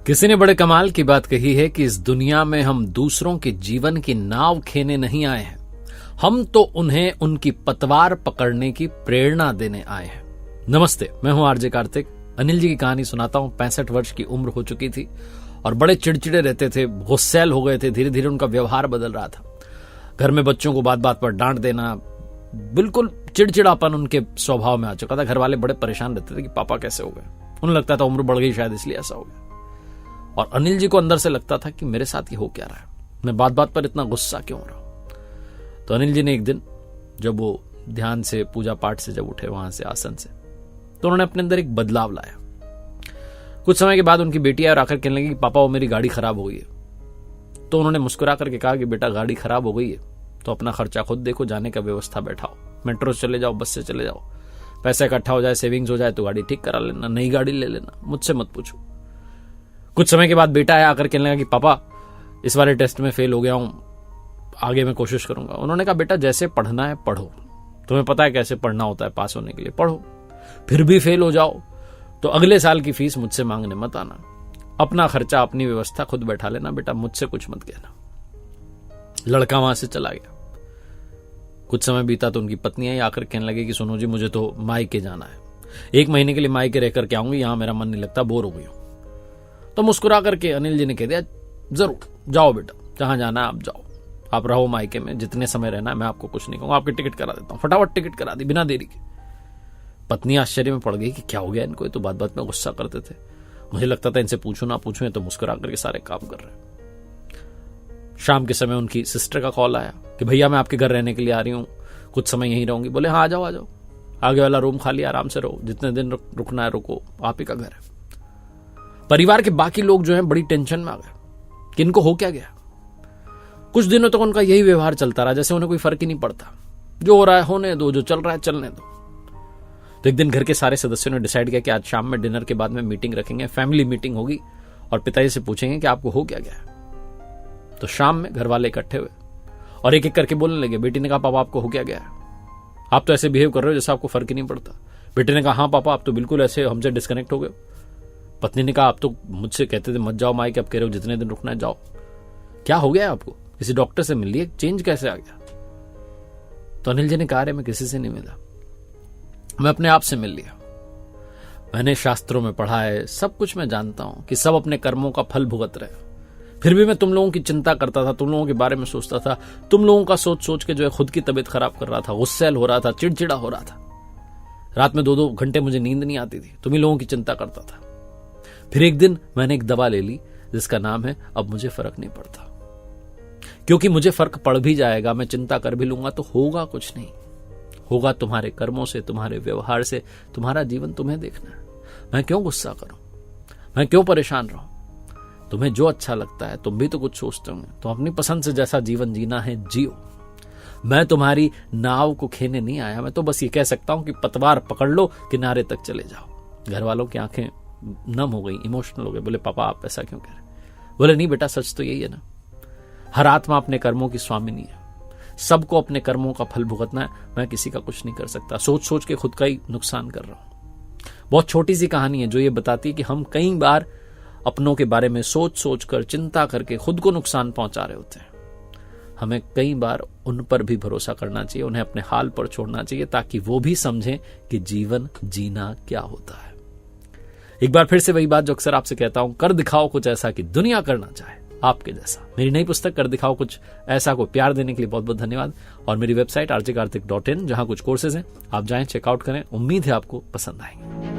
किसी ने बड़े कमाल की बात कही है कि इस दुनिया में हम दूसरों के जीवन की नाव खेने नहीं आए हैं, हम तो उन्हें उनकी पतवार पकड़ने की प्रेरणा देने आए हैं। नमस्ते, मैं हूं आरजे कार्तिक। अनिल जी की कहानी सुनाता हूं। 65 वर्ष की उम्र हो चुकी थी और बड़े चिड़चिड़े रहते थे, गुस्सैल हो गए थे। धीरे धीरे उनका व्यवहार बदल रहा था। घर में बच्चों को बात बात पर डांट देना, बिल्कुल चिड़चिड़ापन उनके स्वभाव में आ चुका था। घर वाले बड़े परेशान रहते थे कि पापा कैसे हो गए। उन्हें लगता था उम्र बढ़ गई शायद इसलिए ऐसा हो गया। और अनिल जी को अंदर से लगता था कि मेरे साथ ये हो क्या रहा है, मैं बात बात पर इतना गुस्सा क्यों हो रहा हूं। तो अनिल जी ने एक दिन जब वो ध्यान से, पूजा पाठ से जब उठे वहां से, आसन से, तो उन्होंने अपने अंदर एक बदलाव लाया। कुछ समय के बाद उनकी बेटी और आकर कहने लगी कि पापा वो मेरी गाड़ी खराब हो गई है। तो उन्होंने मुस्कुरा करके कहा कि बेटा गाड़ी खराब हो गई है तो अपना खर्चा खुद देखो, जाने का व्यवस्था बैठाओ, मेट्रो से चले जाओ, बस से चले जाओ, पैसा इकट्ठा हो जाए, सेविंग्स हो जाए तो गाड़ी ठीक करा लेना, नई गाड़ी ले लेना, मुझसे मत पूछो। कुछ समय के बाद बेटा आया, आकर कहने लगा कि पापा इस वाले टेस्ट में फेल हो गया हूं, आगे मैं कोशिश करूंगा। उन्होंने कहा बेटा जैसे पढ़ना है पढ़ो, तुम्हें पता है कैसे पढ़ना होता है पास होने के लिए, पढ़ो। फिर भी फेल हो जाओ तो अगले साल की फीस मुझसे मांगने मत आना, अपना खर्चा अपनी व्यवस्था खुद बैठा लेना, बेटा मुझसे कुछ मत कहना। लड़का वहां से चला गया। कुछ समय बीता तो उनकी पत्नी आई, आकर कहने लगी कि सुनो जी मुझे तो मायके जाना है, 1 महीने के लिए मायके रह करके आऊंगी, यहां मेरा मन नहीं लगता, बोर हो गई हूं। तो मुस्कुरा करके अनिल जी ने कह दिया जरूर जाओ बेटा, जहां जाना है आप जाओ, आप रहो मायके में, जितने समय रहना है, मैं आपको कुछ नहीं कहूंगा, आपकी टिकट करा देता हूं। फटाफट टिकट करा दी बिना देरी के। पत्नी आश्चर्य में पड़ गई कि क्या हो गया इनको, तो बात बात में गुस्सा करते थे, मुझे लगता था इनसे पूछूं ना पूछूं, तो मुस्कुरा करके सारे काम कर रहे हैं। शाम के समय उनकी सिस्टर का कॉल आया कि भैया मैं आपके घर रहने के लिए आ रही हूं, कुछ समय यहीं रहूंगी। बोले हाँ आ जाओ आ जाओ, आगे वाला रूम खाली, आराम से रहो, जितने दिन रुकना है रुको, आप ही का घर है। परिवार के बाकी लोग जो हैं बड़ी टेंशन में आ गए कि इनको हो क्या गया। कुछ दिनों तक उनका यही व्यवहार चलता रहा, जैसे उन्हें कोई फर्क ही नहीं पड़ता, जो हो रहा है होने दो, जो चल रहा है चलने दो। तो एक दिन घर के सारे सदस्यों ने डिसाइड किया कि आज शाम में डिनर के बाद में मीटिंग रखेंगे, फैमिली मीटिंग होगी और पिताजी से पूछेंगे कि आपको हो क्या गया। तो शाम में घर वाले इकट्ठे हुए और एक एक करके बोलने लगे। बेटी ने कहा पापा आपको हो क्या गया है, आप तो ऐसे बिहेव कर रहे हो जैसे आपको फर्क ही नहीं पड़ता। बेटे ने कहा हाँ पापा आप तो बिल्कुल ऐसे हमसे डिस्कनेक्ट हो गए। पत्नी ने कहा आप तो मुझसे कहते थे मत जाओ मायके, अब कह रहे हो जितने दिन रुकना है जाओ, क्या हो गया है आपको, किसी डॉक्टर से मिल लिए, चेंज कैसे आ गया। तो अनिल जी ने कहा मैं किसी से नहीं मिला, मैं अपने आप से मिल लिया। मैंने शास्त्रों में पढ़ा है, सब कुछ मैं जानता हूं कि सब अपने कर्मों का फल भुगत रहे। फिर भी मैं तुम लोगों की चिंता करता था, तुम लोगों के बारे में सोचता था, तुम लोगों का सोच सोच के जो है खुद की तबीयत खराब कर रहा था, गुस्सैल हो रहा था, चिड़चिड़ा हो रहा था। रात में 2-2 घंटे मुझे नींद नहीं आती थी, तुम ही लोगों की चिंता करता था। फिर एक दिन मैंने एक दवा ले ली जिसका नाम है अब मुझे फर्क नहीं पड़ता, क्योंकि मुझे फर्क पड़ भी जाएगा, मैं चिंता कर भी लूंगा तो होगा कुछ नहीं, होगा तुम्हारे कर्मों से, तुम्हारे व्यवहार से, तुम्हारा जीवन तुम्हें देखना है। मैं क्यों गुस्सा करूं, मैं क्यों परेशान रहूं, तुम्हें जो अच्छा लगता है, तुम भी तो कुछ सोचते होंगे, तो अपनी पसंद से जैसा जीवन जीना है जियो। मैं तुम्हारी नाव को खेने नहीं आया, मैं तो बस ये कह सकता हूं कि पतवार पकड़ लो, किनारे तक चले जाओ। घर वालों की आंखें नम हो गई, इमोशनल हो गए। बोले पापा आप ऐसा क्यों कह रहे। बोले नहीं बेटा सच तो यही है ना, हर आत्मा अपने कर्मों की स्वामिनी है, सबको अपने कर्मों का फल भुगतना है, मैं किसी का कुछ नहीं कर सकता, सोच सोच के खुद का ही नुकसान कर रहा हूं। बहुत छोटी सी कहानी है जो ये बताती है कि हम कई बार अपनों के बारे में सोच सोच कर, चिंता करके खुद को नुकसान पहुंचा रहे होते हैं। हमें कई बार उन पर भी भरोसा करना चाहिए, उन्हें अपने हाल पर छोड़ना चाहिए, ताकि वो भी समझें कि जीवन जीना क्या होता है। एक बार फिर से वही बात जो अक्सर आपसे कहता हूं, कर दिखाओ कुछ ऐसा कि दुनिया करना चाहे आपके जैसा। मेरी नई पुस्तक कर दिखाओ कुछ ऐसा को प्यार देने के लिए बहुत बहुत धन्यवाद। और मेरी वेबसाइट rjkartik.in, जहां कुछ कोर्सेज हैं, आप जाएं, चेकआउट करें, उम्मीद है आपको पसंद आएंगे।